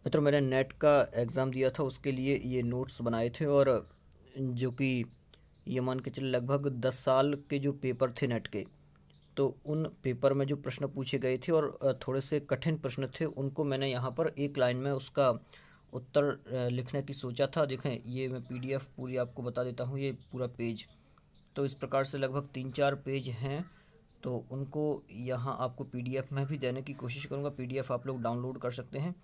मित्रों, मैंने नेट का एग्ज़ाम दिया था, उसके लिए ये नोट्स बनाए थे। और जो कि ये मान के चले लगभग 10 साल के जो पेपर थे नेट के, तो उन पेपर में जो प्रश्न पूछे गए थे और थोड़े से कठिन प्रश्न थे, उनको मैंने यहाँ पर एक लाइन में उसका उत्तर लिखने की सोचा था। देखें, ये मैं पीडीएफ पूरी आपको बता देता हूँ। ये पूरा पेज तो इस प्रकार से लगभग 3-4 पेज हैं। तो उनको यहाँ आपको पीडीएफ में भी देने की कोशिश करूँगा। पीडीएफ आप लोग डाउनलोड कर सकते हैं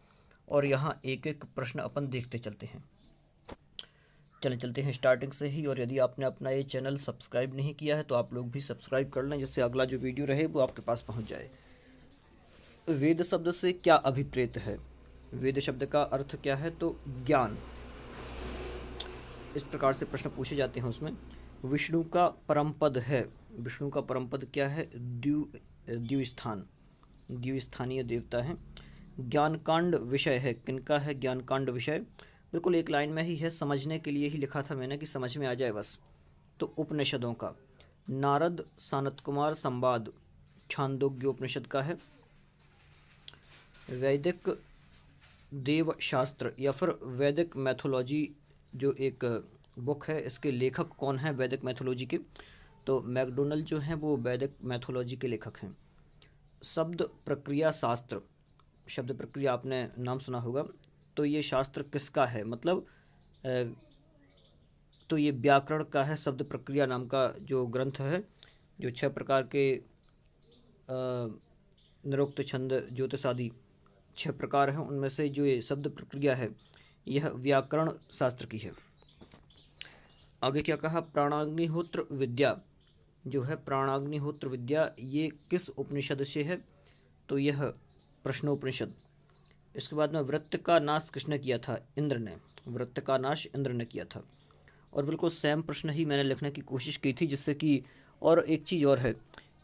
और यहाँ एक एक प्रश्न अपन देखते चलते हैं। चलते हैं स्टार्टिंग से ही। और यदि आपने अपना ये चैनल सब्सक्राइब नहीं किया है तो आप लोग भी सब्सक्राइब कर लें, जिससे अगला जो वीडियो रहे वो आपके पास पहुंच जाए। वेद शब्द से क्या अभिप्रेत है? वेद शब्द का अर्थ क्या है? तो ज्ञान। इस प्रकार से प्रश्न पूछे जाते हैं उसमें। विष्णु का परम पद है। विष्णु का परम पद क्या है? द्युस्थान। द्युस्थानीय देवता है। ज्ञान कांड विषय है। किनका है ज्ञान कांड विषय? बिल्कुल एक लाइन में ही है, समझने के लिए ही लिखा था मैंने कि समझ में आ जाए बस। तो उपनिषदों का नारद सानत कुमार संवाद छांदोग्य उपनिषद का है। वैदिक देव शास्त्र या फिर वैदिक मैथोलॉजी जो एक बुक है, इसके लेखक कौन है वैदिक मैथोलॉजी के? तो मैकडोनल्ड जो हैं वो वैदिक मैथोलॉजी के लेखक हैं। शब्द प्रक्रिया शास्त्र, शब्द प्रक्रिया आपने नाम सुना होगा। तो ये शास्त्र किसका है? मतलब तो ये व्याकरण का है। शब्द प्रक्रिया नाम का जो ग्रंथ है, जो 6 प्रकार के निरुक्त छंद ज्योतिष आदि 6 प्रकार हैं, उनमें से जो ये शब्द प्रक्रिया है यह व्याकरण शास्त्र की है। आगे क्या कहा? प्राणाग्निहोत्र विद्या जो है, प्राणाग्निहोत्र विद्या ये किस उपनिषद से है? तो यह प्रश्नोपनिषद। इसके बाद में वृत्त का नाश किसने किया था? इंद्र ने। वृत्त का नाश इंद्र ने किया था। और बिल्कुल सेम प्रश्न ही मैंने लिखने की कोशिश की थी, जिससे कि और एक चीज़ और है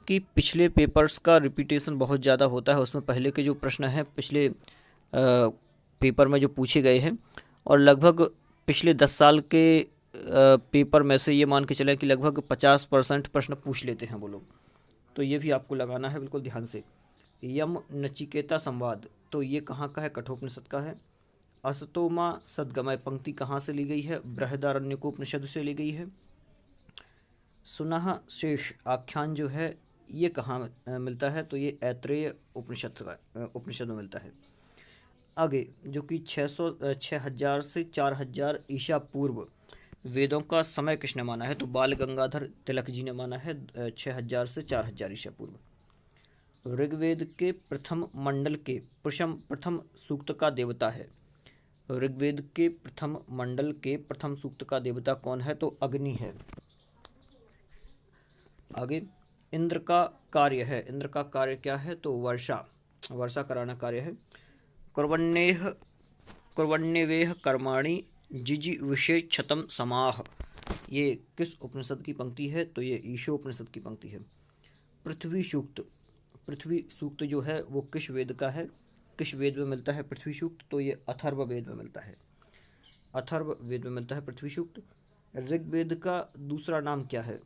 कि पिछले पेपर्स का रिपीटेशन बहुत ज़्यादा होता है। उसमें पहले के जो प्रश्न हैं पिछले पेपर में जो पूछे गए हैं, और लगभग पिछले 10 साल के पेपर में से ये मान के चलें कि लगभग 50% प्रश्न पूछ लेते हैं वो लोग। तो ये भी आपको लगाना है बिल्कुल ध्यान से। यम नचिकेता संवाद, तो ये कहाँ का है? कठोपनिषद का है। असतोमा सद्गमय पंक्ति कहाँ से ली गई है? बृहदारण्यकोपनिषद से ली गई है। सुनह शेष आख्यान जो है ये कहाँ मिलता है? तो ये ऐत्रेय उपनिषद में मिलता है। आगे जो कि 6,000 से 4,000 ईसा पूर्व वेदों का समय किसने माना है? तो बाल गंगाधर तिलक जी ने माना है 6,000 से 4,000 ईसा पूर्व। ऋग्वेद के प्रथम मंडल के प्रथम सूक्त का देवता है। ऋग्वेद के प्रथम मंडल के प्रथम सूक्त का देवता कौन है? तो अग्नि है। आगे इंद्र का कार्य है। इंद्र का कार्य क्या है? तो वर्षा, वर्षा कराना कार्य है। कुर्वन्नेह कुर्वन्नेवेह कर्माणि जिजीविषे क्षतम समाह, ये किस उपनिषद की पंक्ति है? तो ये ईशो उपनिषद की पंक्ति है। पृथ्वी सूक्त, पृथ्वी सूक्त जो है वो किस वेद का है? किस वेद में मिलता है पृथ्वी सूक्त? तो ये अथर्व वेद में मिलता है। अथर्व वेद में मिलता है पृथ्वी सूक्त। ऋग्वेद का दूसरा नाम क्या है?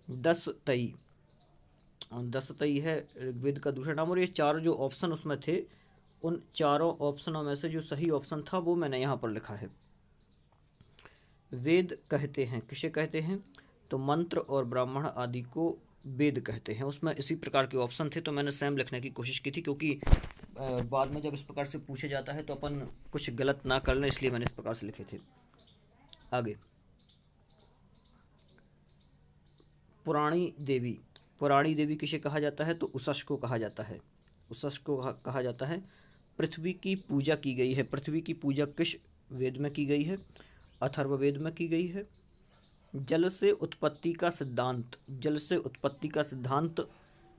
दसतई। दसतई है ऋग्वेद का दूसरा नाम। और ये चार जो ऑप्शन उसमें थे, उन चारों ऑप्शनों में से जो सही ऑप्शन था वो मैंने यहाँ पर लिखा है। वेद कहते हैं, किसे कहते हैं? तो मंत्र और ब्राह्मण आदि को वेद कहते हैं। उसमें इसी प्रकार के ऑप्शन थे, तो मैंने सेम लिखने की कोशिश की थी, क्योंकि बाद में जब इस प्रकार से पूछा जाता है तो अपन कुछ गलत ना कर लें, इसलिए मैंने इस प्रकार से लिखे थे। आगे पुराणी देवी, पुराणी देवी किसे कहा जाता है? तो उषस को कहा जाता है। उषस को कहा जाता है। पृथ्वी की पूजा की गई है। पृथ्वी की पूजा किस वेद में की गई है? अथर्ववेद में की गई है। जल से उत्पत्ति का सिद्धांत, जल से उत्पत्ति का सिद्धांत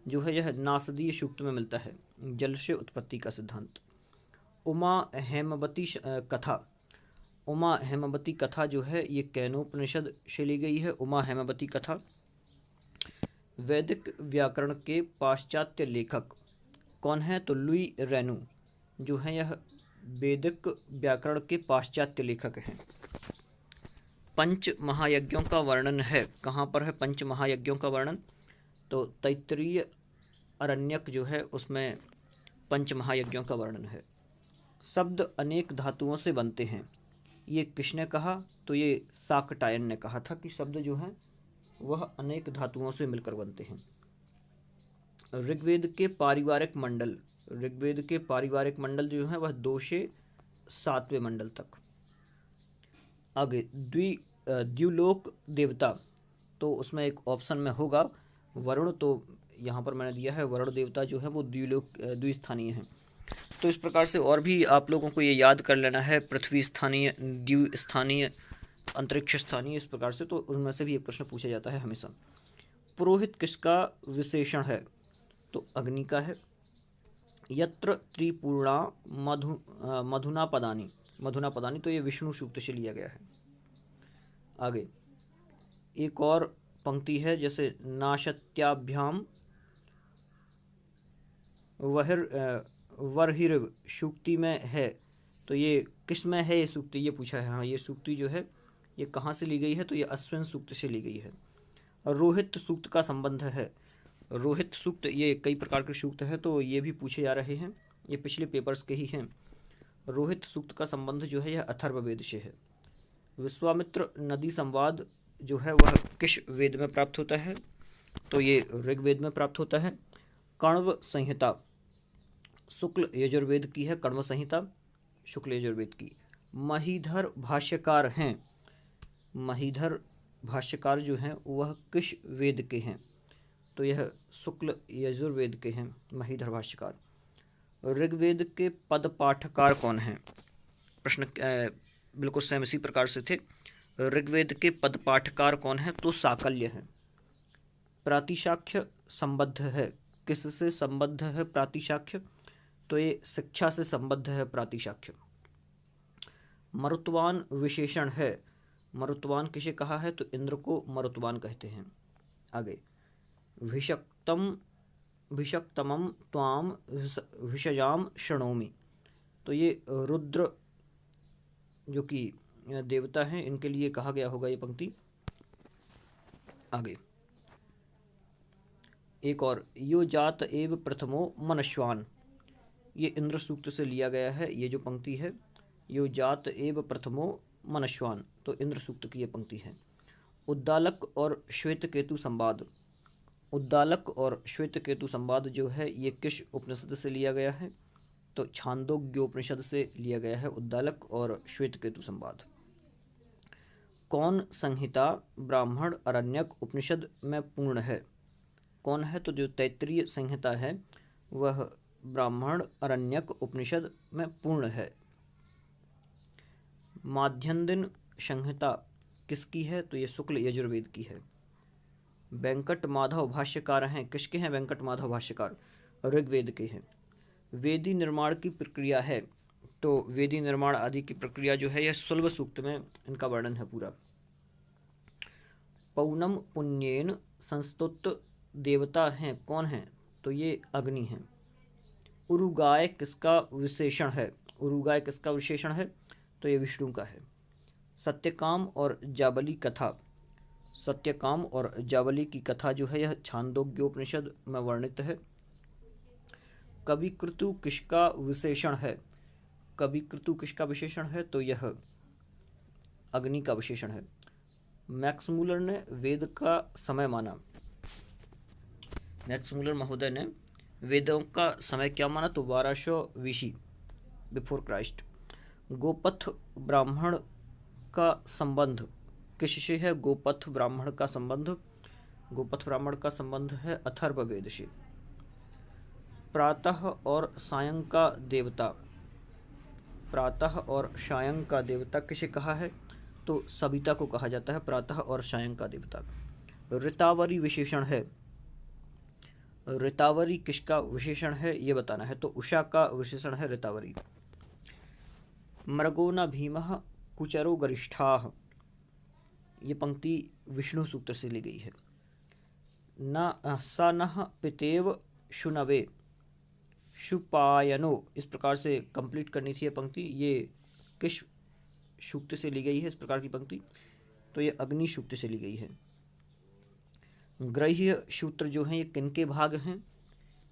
जो है यह नासदीय सूक्त में मिलता है। जल से उत्पत्ति का सिद्धांत। उमा हेमवती कथा, उमा हेमवती कथा जो है ये कैनोपनिषद से ली गई है। उमा हेमवती कथा। वैदिक व्याकरण के पाश्चात्य लेखक कौन है? तो लुई रेनू जो है यह वैदिक व्याकरण के पाश्चात्य लेखक हैं। पंच महायज्ञों का वर्णन है। कहाँ पर है पंच महायज्ञों का वर्णन? तो तैत्तिरीय अरण्यक जो है उसमें पंच महायज्ञों का वर्णन है। शब्द अनेक धातुओं से बनते हैं, ये किसने कहा? तो ये शाकटायन ने कहा था कि शब्द जो हैं वह अनेक धातुओं से मिलकर बनते हैं। ऋग्वेद के पारिवारिक मंडल, ऋग्वेद के पारिवारिक मंडल जो है वह 2 से 7वें मंडल तक। आगे द्युलोक देवता, तो उसमें एक ऑप्शन में होगा वरुण, तो यहाँ पर मैंने दिया है वरुण देवता जो है वो द्विस्थानीय है। तो इस प्रकार से और भी आप लोगों को ये याद कर लेना है, पृथ्वी स्थानीय, द्विस्थानीय, अंतरिक्ष स्थानीय, इस प्रकार से, तो उनमें से भी एक प्रश्न पूछा जाता है हमेशा। पुरोहित किसका विशेषण है? तो अग्नि का है। यत्र त्रिपूर्णा मधुना पदानी, मधुना पदानी, तो ये विष्णु सूक्त से लिया गया है। आगे एक और पंक्ति है, जैसे नाशत्याभ्याम वर्हिर्व सूक्ति में है, तो ये किस में है ये सूक्ति, ये पूछा है। हाँ, ये सूक्ति जो है ये कहाँ से ली गई है? तो ये अश्विन सूक्त से ली गई है। रोहित सूक्त का संबंध है, रोहित सूक्त, ये कई प्रकार के सूक्त हैं तो ये भी पूछे जा रहे हैं, ये पिछले पेपर्स के ही हैं। रोहित सूक्त का संबंध जो है यह अथर्ववेद से है। विश्वामित्र नदी संवाद जो है वह किस वेद में प्राप्त होता है? तो ये ऋग्वेद में प्राप्त होता है। कण्व संहिता शुक्ल यजुर्वेद की है, कण्व संहिता शुक्ल यजुर्वेद की। महीधर भाष्यकार हैं, महीधर भाष्यकार जो हैं वह किस वेद के हैं? तो यह शुक्ल यजुर्वेद के हैं महीधर भाष्यकार। ऋग्वेद के पद पाठकार कौन हैं? प्रश्न बिल्कुल सेम इसी प्रकार से थे। ऋग्वेद के पद पाठकार कौन है? तो साकल्य हैं। प्रातिशाख्य संबद्ध है, किससे संबद्ध है प्रातिशाख्य? तो ये शिक्षा से संबद्ध है प्रातिशाख्य। मरुत्वान विशेषण है, मरुत्वान किसे कहा है? तो इंद्र को मरुत्वान कहते हैं। आगे भिषक्तमं त्वाम विषजाम शृणोमि, तो ये रुद्र जो कि देवता हैं इनके लिए कहा गया होगा ये पंक्ति। आगे एक और, यो जात एव प्रथमो मनश्वान, ये इंद्र सूक्त से लिया गया है। ये जो पंक्ति है, यो जात एव प्रथमो मनश्वान, तो इंद्र सूक्त की ये पंक्ति है। उद्दालक और श्वेत केतु संवाद, उद्दालक और श्वेत केतु संवाद जो है ये किस उपनिषद से लिया गया है? तो छांदोग्योपनिषद से लिया गया है उद्दालक और श्वेत केतु संवाद। कौन संहिता ब्राह्मण अरण्यक उपनिषद में पूर्ण है? कौन है? तो जो तैत्तिरीय संहिता है वह ब्राह्मण अरण्यक उपनिषद में पूर्ण है। माध्यन्दिन संहिता किसकी है? तो ये शुक्ल यजुर्वेद की है। वेंकट माधव भाष्यकार हैं, किसके हैं वेंकट माधव भाष्यकार? ऋग्वेद के हैं। वेदी निर्माण की प्रक्रिया है, तो वेदी निर्माण आदि की प्रक्रिया जो है यह सुलभ सूक्त में इनका वर्णन है पूरा। पौनम पुण्येन संस्तुत देवता हैं, कौन हैं? तो ये अग्नि हैं। उरुगाय किसका विशेषण है? उरुगाय किसका विशेषण है? तो ये विष्णु का है। सत्यकाम और जाबली कथा, सत्यकाम और जाबली की कथा जो है यह छांदोग्योपनिषद में वर्णित है। कविकृतु किसका विशेषण है? कविकृतु किसका विशेषण है? तो यह अग्नि का विशेषण है। मैक्समूलर ने वेद का समय माना, मैक्समूलर महोदय ने वेदों का समय क्या माना? तो 1200 BC बिफोर क्राइस्ट। गोपथ ब्राह्मण का संबंध किससे है? गोपथ ब्राह्मण का संबंध, गोपथ ब्राह्मण का संबंध है अथर्ववेद से। प्रातः और सायं का देवता, प्रातः और सायं का देवता किसे कहा है? तो सविता को कहा जाता है प्रातः और सायं का देवता। ऋतावरी विशेषण है, ऋतावरी किसका विशेषण है ये बताना है, तो उषा का विशेषण है ऋतावरी। मृगो न भीमः कुचरो गरिष्ठाः, ये पंक्ति विष्णु सूक्त से ली गई है। न स नः पितेव शुनवे शुपायनो, इस प्रकार से कंप्लीट करनी थी ये पंक्ति। ये किस सूक्त से ली गई है इस प्रकार की पंक्ति? तो ये अग्नि सूक्त से ली गई है। ग्रह्य सूत्र जो हैं ये किनके भाग हैं?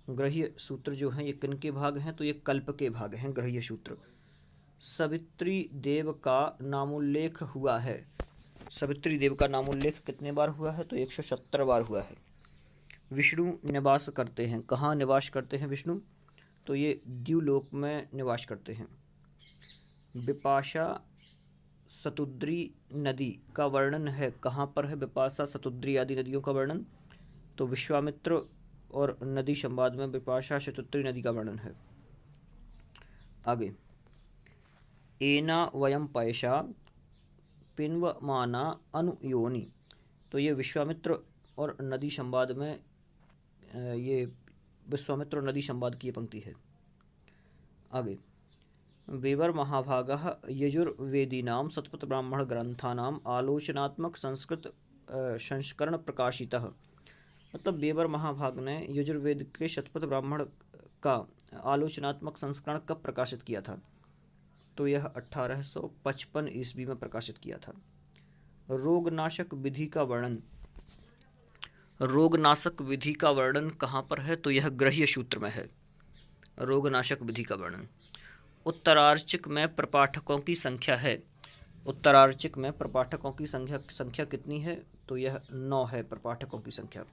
ग्रह्य सूत्र जो हैं ये किनके भाग हैं? तो ये कल्प के भाग हैं ग्रह्य सूत्र। सवित्री देव का नामोल्लेख हुआ है? सवित्री देव का नामोल्लेख कितने बार हुआ है? तो 170 बार हुआ है। विष्णु निवास करते हैं, कहाँ निवास करते हैं विष्णु? तो ये द्युलोक में निवास करते हैं। बिपाशा शतुद्री नदी का वर्णन है, कहाँ पर है बिपाशा शतुद्री आदि नदियों का वर्णन? तो विश्वामित्र और नदी संवाद में बिपाशा शतुद्री नदी का वर्णन है। आगे, एना वयम पैशा पिन्वमाना अनुयोनि, तो ये विश्वामित्र और नदी संवाद में ये विश्वामित्र और नदी संवाद की ये पंक्ति है। आगे, वेवर महाभागः यजुर्वेदीनां शतपथ ब्राह्मण ग्रंथानां आलोचनात्मक संस्कृत संस्करण प्रकाशितः, मतलब वेवर महाभाग ने यजुर्वेद के शतपथ ब्राह्मण का आलोचनात्मक संस्करण कब प्रकाशित किया था? तो यह 1855 ईस्वी में प्रकाशित किया था। रोगनाशक विधि का वर्णन, रोगनाशक विधि का वर्णन कहाँ पर है? तो यह गृह्य सूत्र में है, रोगनाशक विधि का वर्णन। उत्तरार्चिक में प्रपाठकों की संख्या है, उत्तरार्चिक में प्रपाठकों की संख्या कितनी है? तो यह 9 है प्रपाठकों की संख्या।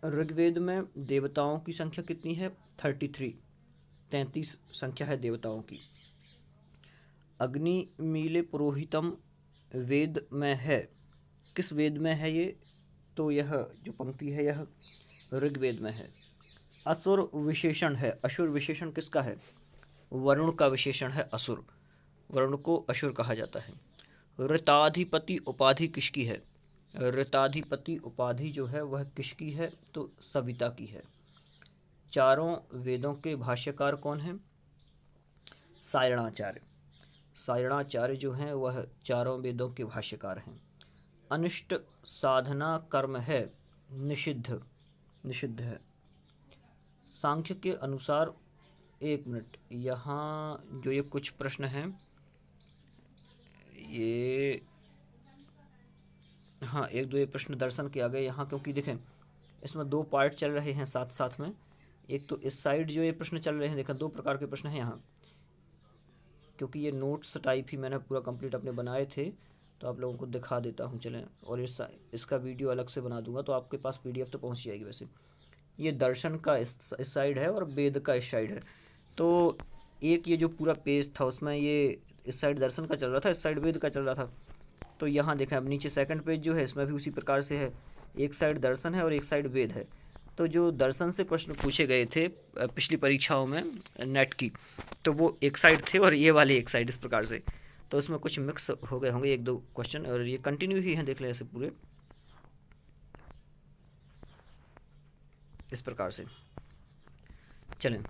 ऋग्वेद में देवताओं की संख्या कितनी है? 33 संख्या है देवताओं की। अग्नि मीले पुरोहितम वेद में है, किस वेद में है ये? तो यह जो पंक्ति है यह ऋग्वेद में है। असुर विशेषण है, असुर विशेषण किसका है? वरुण का विशेषण है असुर, वरुण को असुर कहा जाता है। ऋताधिपति उपाधि किसकी है? ऋताधिपति उपाधि जो है वह किसकी है? तो सविता की है। चारों वेदों के भाष्यकार कौन हैं? सायणाचार्य, सायणाचार्य जो हैं वह चारों वेदों के भाष्यकार हैं। अनिष्ट साधना कर्म है, निषिद्ध, निषिद्ध है। सांख्य के अनुसार, एक मिनट, यहाँ जो ये कुछ प्रश्न हैं ये, हाँ एक दो ये प्रश्न दर्शन के आ गए यहाँ, क्योंकि देखें इसमें 2 पार्ट चल रहे हैं साथ साथ में। एक तो इस साइड जो ये प्रश्न चल रहे हैं, देखा 2 प्रकार के प्रश्न हैं यहाँ, क्योंकि ये नोट्स टाइप ही मैंने पूरा कंप्लीट अपने बनाए थे, तो आप लोगों को दिखा देता हूँ चलें। और इसका वीडियो अलग से बना दूंगा तो आपके पास PDF तो पहुँच जाएगी। वैसे ये दर्शन का इस साइड है और वेद का इस साइड है। तो एक ये जो पूरा पेज था उसमें ये इस साइड दर्शन का चल रहा था, इस साइड वेद का चल रहा था। तो यहाँ देखें अब नीचे सेकंड पेज जो है इसमें भी उसी प्रकार से है, एक साइड दर्शन है और एक साइड वेद है। तो जो दर्शन से प्रश्न पूछे गए थे पिछली परीक्षाओं में नेट की, तो वो एक साइड थे और ये वाले एक साइड, इस प्रकार से। तो इसमें कुछ मिक्स हो गए होंगे 1-2 क्वेश्चन, और ये कंटिन्यू ही हैं, देख लें ऐसे पूरे इस प्रकार से। चलें,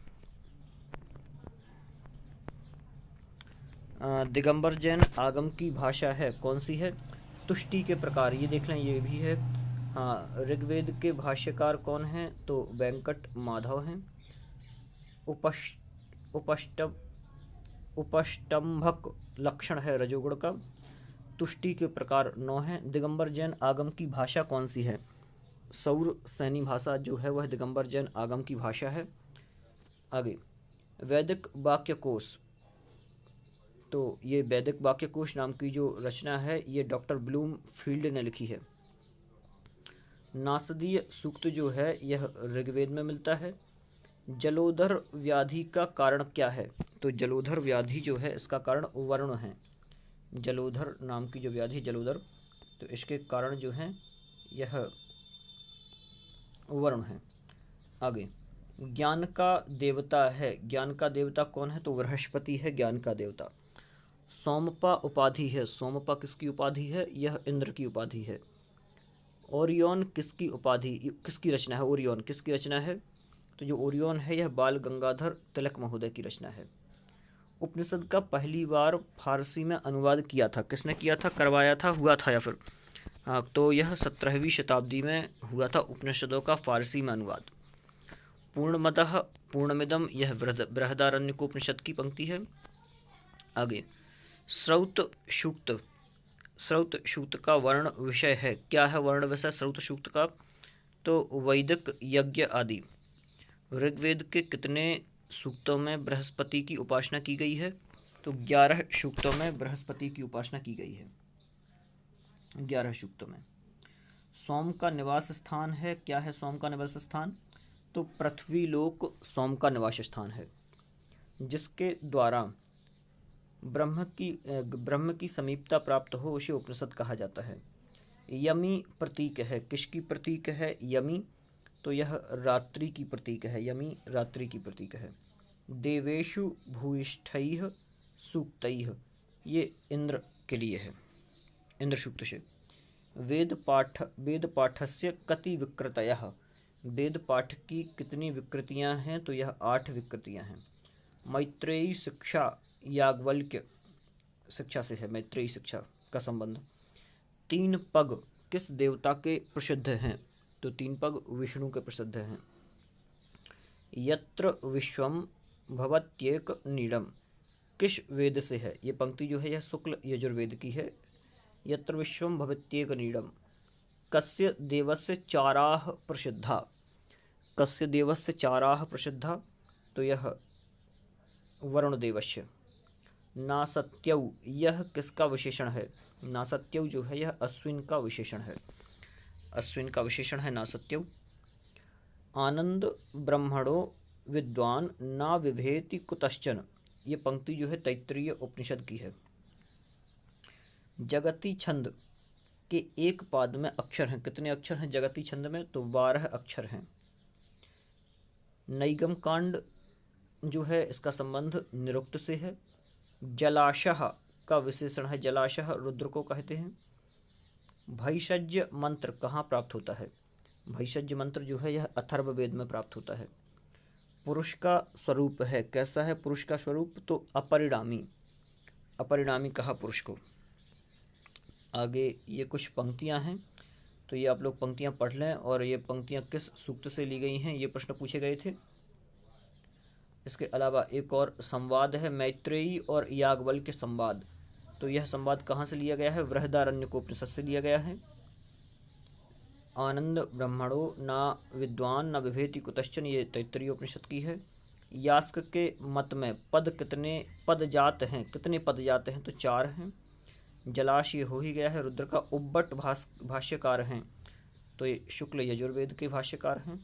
दिगंबर जैन आगम की भाषा है, कौन सी है? तुष्टि के प्रकार, ये देख लें ये भी है। हाँ, ऋग्वेद के भाष्यकार कौन हैं? तो वेंकट माधव हैं। उपष्टम्भक लक्षण है रजोगुण का। तुष्टि के प्रकार 9 हैं। दिगंबर जैन आगम की भाषा कौन सी है? सौर सैनी भाषा जो है वह दिगंबर जैन आगम की भाषा है। आगे, वैदिक वाक्यकोश, तो ये वैदिक वाक्यकोश नाम की जो रचना है ये डॉक्टर ब्लूमफील्ड ने लिखी है। नासदीय सूक्त जो है यह ऋग्वेद में मिलता है। जलोदर व्याधि का कारण क्या है? तो जलोदर व्याधि जो है इसका कारण वरुण है। जलोदर नाम की जो व्याधि जलोदर, तो इसके कारण जो है यह वरुण है। आगे, ज्ञान का देवता है, ज्ञान का देवता कौन है? तो बृहस्पति है ज्ञान का देवता। सोमपा उपाधि है, सोमपा किसकी उपाधि है? यह इंद्र की उपाधि है। ओरियन किसकी उपाधि, किसकी रचना है? ओरियन किसकी रचना है? तो जो ओरियन है यह बाल गंगाधर तिलक महोदय की रचना है। उपनिषद का पहली बार फारसी में अनुवाद किया था, किसने किया था? करवाया था, हुआ था या फिर? हाँ, तो यह 17वीं शताब्दी में हुआ था उपनिषदों का फारसी में अनुवाद। पूर्णमतः पूर्णमिदम, यह बृहदारण्यकोपनिषद की पंक्ति है। आगे, श्रौत सूक्त, श्रौत सूक्त का वर्ण विषय है, क्या है वर्ण विषय श्रौत सूक्त का? तो वैदिक यज्ञ आदि। ऋग्वेद के कितने सूक्तों में बृहस्पति की उपासना की गई है? तो 11 सूक्तों में बृहस्पति की उपासना की गई है। 11 सूक्तों में। सोम का निवास स्थान है, क्या है सोम का निवास स्थान? तो पृथ्वी लोक सोम का निवास स्थान है, जिसके द्वारा ब्रह्म की समीपता प्राप्त हो उसे उपनिषद कहा जाता है। यमी प्रतीक है, किसकी प्रतीक है यमी? तो यह रात्रि की प्रतीक है, यमी रात्रि की प्रतीक है। देवेषु भूयिष्ठैः सूक्तैः, ये इंद्र के लिए है, इंद्र सूक्त से। वेद पाठस्य कति विकृतयः, वेद पाठ की कितनी विकृतियां हैं? तो यह 8 विकृतियां हैं। मैत्रेयी शिक्षा याज्ञवल्क्य शिक्षा से है, मैत्रेयी शिक्षा का संबंध। 3 पग किस देवता के प्रसिद्ध हैं? तो 3 पग विष्णु के प्रसिद्ध हैं। यत्र विश्वम भवत्येक नीडम, किस वेद से है? ये पंक्ति जो है यह शुक्ल यजुर्वेद की है। यत्र विश्वम भवत्येक नीडम, कस्य देवस्य चाराः प्रसिद्धा, कस्य देवस्य चाराः प्रसिद्धा? तो यह वरुण देवस्य। नासत्यौ, यह किसका विशेषण है? नासत्यौ जो है यह अश्विन का विशेषण है, अश्विन का विशेषण है नासत्यौ। आनंद ब्रह्मणो विद्वान ना विभेति कुतश्चन, ये पंक्ति जो है तैत्तिरीय उपनिषद की है। जगती छंद के एक पाद में अक्षर हैं, कितने अक्षर हैं जगती छंद में? तो 12 अक्षर हैं। नैगम कांड जो है इसका संबंध निरुक्त से है। जलाशय का विशेषण है, जलाशय रुद्र को कहते हैं। भैषज्य मंत्र कहाँ प्राप्त होता है? भैषज्य मंत्र जो है यह अथर्ववेद में प्राप्त होता है। पुरुष का स्वरूप है, कैसा है पुरुष का स्वरूप? तो अपरिणामी, अपरिणामी कहा पुरुष को। आगे ये कुछ पंक्तियां हैं, तो ये आप लोग पंक्तियां पढ़ लें, और ये पंक्तियां किस सूक्त से ली गई हैं ये प्रश्न पूछे गए थे। इसके अलावा एक और संवाद है, मैत्रेयी और याज्ञवल्क्य संवाद। तो यह संवाद कहाँ से लिया गया है? बृहदारण्यकोपनिषद से लिया गया है। आनंद ब्रह्मणो ना विद्वान न विभेति कुतश्चन, ये तैत्तिरीय उपनिषद की है। यास्क के मत में पद कितने पदजात हैं? कितने पदजात हैं? तो 4 हैं। जलाशय हो ही गया है, रुद्र का उब्बट भाष्यकार हैं, तो ये शुक्ल यजुर्वेद के भाष्यकार हैं।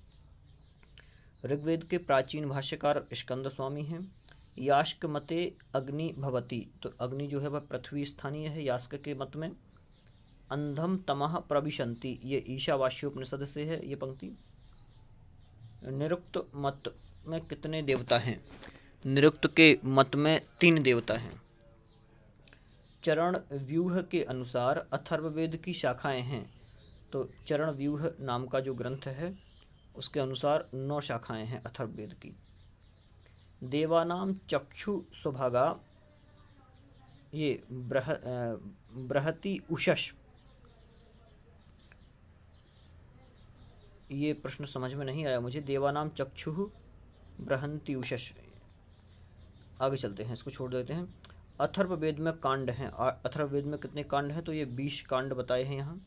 ऋग्वेद के प्राचीन भाष्यकार स्कंद स्वामी हैं। यास्क मते अग्नि भवति, तो अग्नि जो है वह पृथ्वी स्थानीय है यास्क के मत में। अंधम तमः प्रविशन्ति, ये ईशावास्योपनिषद से है ये पंक्ति। निरुक्त मत में कितने देवता हैं? निरुक्त के मत में 3 देवता हैं। चरण व्यूह के अनुसार अथर्ववेद की शाखाएं हैं, तो चरण व्यूह नाम का जो ग्रंथ है उसके अनुसार 9 शाखाएं हैं अथर्ववेद की। देवानाम चक्षु सुभागा, ये बृहति उषस, ये प्रश्न समझ में नहीं आया मुझे। देवानाम चक्षु बृहंति उषस, आगे चलते हैं, इसको छोड़ देते हैं। अथर्ववेद में कांड हैं, अथर्ववेद में कितने कांड हैं? तो ये 20 कांड बताए हैं यहाँ।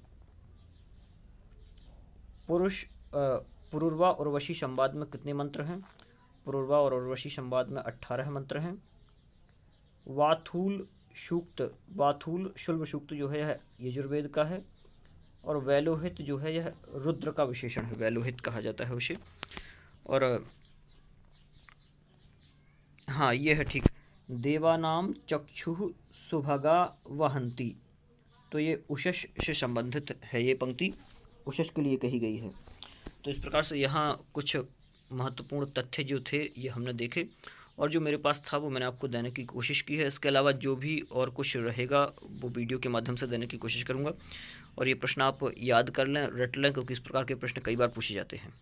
पुरुरवा उर्वशी संवाद में कितने मंत्र हैं? पुरुरवा और उर्वशी संवाद में 18 मंत्र हैं। वाथूल शुल्ब सूक्त जो है यह यजुर्वेद का है, और वैलोहित जो है यह रुद्र का विशेषण है, वैलोहित कहा जाता है उसे। और हाँ ये है ठीक, देवानाम चक्षुः सुभगा वहंती, तो ये उषस से संबंधित है, ये पंक्ति उषस के लिए कही गई है। तो इस प्रकार से यहाँ कुछ महत्वपूर्ण तथ्य जो थे ये हमने देखे, और जो मेरे पास था वो मैंने आपको देने की कोशिश की है। इसके अलावा जो भी और कुछ रहेगा वो वीडियो के माध्यम से देने की कोशिश करूँगा। और ये प्रश्न आप याद कर लें, रट लें, क्योंकि इस प्रकार के प्रश्न कई बार पूछे जाते हैं।